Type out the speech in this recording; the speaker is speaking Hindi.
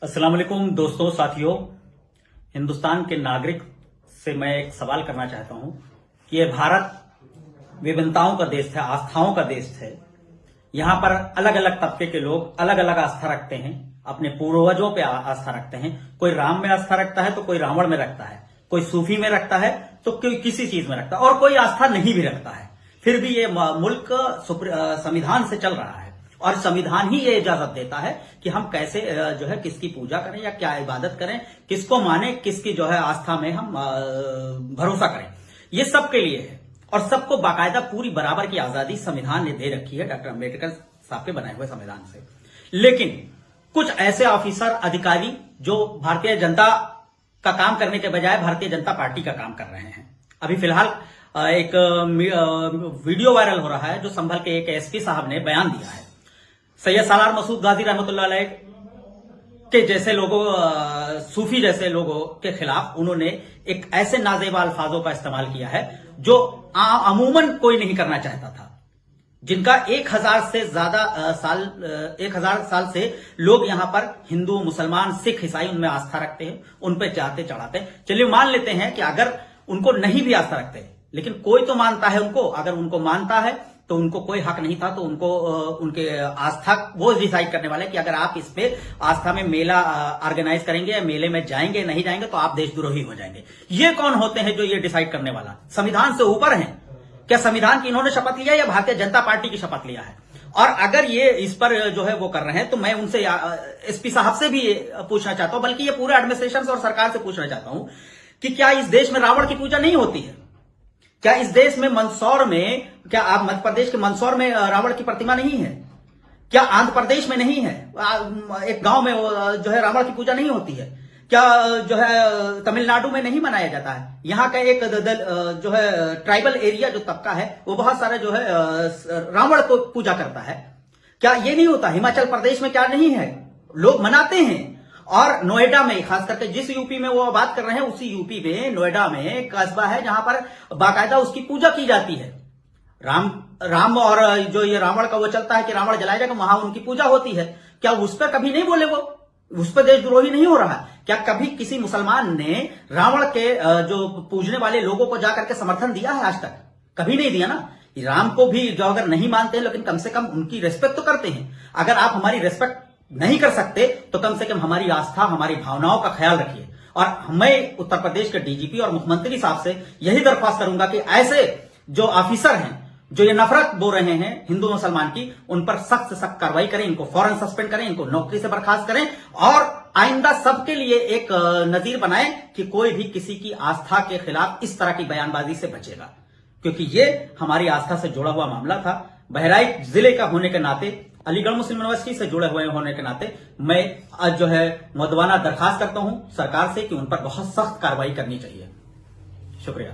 अस्सलाम वालेकुम दोस्तों, साथियों। हिंदुस्तान के नागरिक से मैं एक सवाल करना चाहता हूं कि ये भारत विभिन्नताओं का देश है, आस्थाओं का देश है। यहां पर अलग अलग तबके के लोग अलग अलग आस्था रखते हैं, अपने पूर्वजों पे आस्था रखते हैं। कोई राम में आस्था रखता है तो कोई रावण में रखता है, कोई सूफी में रखता है तो कोई किसी चीज में रखता है, और कोई आस्था नहीं भी रखता है। फिर भी ये मुल्क संविधान से चल रहा है और संविधान ही ये इजाजत देता है कि हम कैसे जो है किसकी पूजा करें या क्या इबादत करें, किसको माने, किसकी जो है आस्था में हम भरोसा करें। ये सबके लिए है और सबको बाकायदा पूरी बराबर की आजादी संविधान ने दे रखी है डॉक्टर अम्बेडकर साहब के बनाए हुए संविधान से। लेकिन कुछ ऐसे ऑफिसर अधिकारी जो भारतीय जनता का काम करने के बजाय भारतीय जनता पार्टी का काम कर रहे हैं। अभी फिलहाल एक वीडियो वायरल हो रहा है जो संभल के एक एसपी साहब ने बयान दिया है। सैयद सालार मसूद गाजी रहमतुल्लाह अलैह के जैसे लोगों, सूफी जैसे लोगों के खिलाफ उन्होंने एक ऐसे नाजेबा अल्फाजों का इस्तेमाल किया है जो अमूमन कोई नहीं करना चाहता था, जिनका 1000 से ज्यादा 1000 साल से लोग यहां पर हिंदू, मुसलमान, सिख, ईसाई उनमें आस्था रखते हैं, उन पे जाते चढ़ाते हैं। चलिए मान लेते हैं कि अगर उनको नहीं भी आस्था रखते, लेकिन कोई तो मानता है उनको। अगर उनको मानता है तो उनको कोई हक नहीं था, तो उनको उनके आस्था वो डिसाइड करने वाले कि अगर आप इस पे आस्था में मेला ऑर्गेनाइज करेंगे या मेले में जाएंगे, नहीं जाएंगे तो आप देशद्रोही हो जाएंगे। ये कौन होते हैं जो ये डिसाइड करने वाला? संविधान से ऊपर है क्या? संविधान की इन्होंने शपथ लिया या भारतीय जनता पार्टी की शपथ लिया है? और अगर ये इस पर जो है वो कर रहे हैं तो मैं उनसे एसपी साहब से भी पूछना चाहता हूं, बल्कि ये पूरे एडमिनिस्ट्रेशन से और सरकार से पूछना चाहता हूं कि क्या इस देश में रावण की पूजा नहीं होती है? क्या इस देश में मंदसौर में, क्या आप मध्य प्रदेश के मंदसौर में रावण की प्रतिमा नहीं है? क्या आंध्र प्रदेश में नहीं है? एक गांव में जो है रावण की पूजा नहीं होती है? क्या जो है तमिलनाडु में नहीं मनाया जाता है? यहाँ का एक जो है ट्राइबल एरिया जो तबका है वो बहुत सारे जो है रावण को पूजा करता है। क्या ये नहीं होता? हिमाचल प्रदेश में क्या नहीं है? लोग मनाते हैं। और नोएडा में, खास करके जिस यूपी में वो बात कर रहे हैं, उसी यूपी में नोएडा में एक कस्बा है जहां पर बाकायदा उसकी पूजा की जाती है। राम और जो ये रावण का वो चलता है कि रावण जलाया जाएगा, वहां उनकी पूजा होती है। क्या उस पर कभी नहीं बोले? वो उस पर देशद्रोही नहीं हो रहा? क्या कभी किसी मुसलमान ने रावण के जो पूजने वाले लोगों को जाकर के समर्थन दिया है? आज तक कभी नहीं दिया ना। राम को भी जो अगर नहीं मानते हैं, लेकिन कम से कम उनकी रेस्पेक्ट तो करते हैं। अगर आप हमारी रेस्पेक्ट नहीं कर सकते तो कम से कम हमारी आस्था, हमारी भावनाओं का ख्याल रखिए। और मैं उत्तर प्रदेश के डीजीपी और मुख्यमंत्री साहब से यही दरख्वास्त करूंगा कि ऐसे जो ऑफिसर हैं जो ये नफरत बो रहे हैं हिंदू मुसलमान की, उन पर सख्त से सख्त कार्रवाई करें, इनको फौरन सस्पेंड करें, इनको नौकरी से बर्खास्त करें और आइंदा सबके लिए एक नजीर बनाएं कि कोई भी किसी की आस्था के खिलाफ इस तरह की बयानबाजी से बचेगा, क्योंकि ये हमारी आस्था से जुड़ा हुआ मामला था। बहराइच जिले का होने के नाते, अलीगढ़ मुस्लिम यूनिवर्सिटी से जुड़े हुए होने के नाते मैं आज जो है मुद्दवाना दरखास्त करता हूं सरकार से कि उन पर बहुत सख्त कार्रवाई करनी चाहिए। शुक्रिया।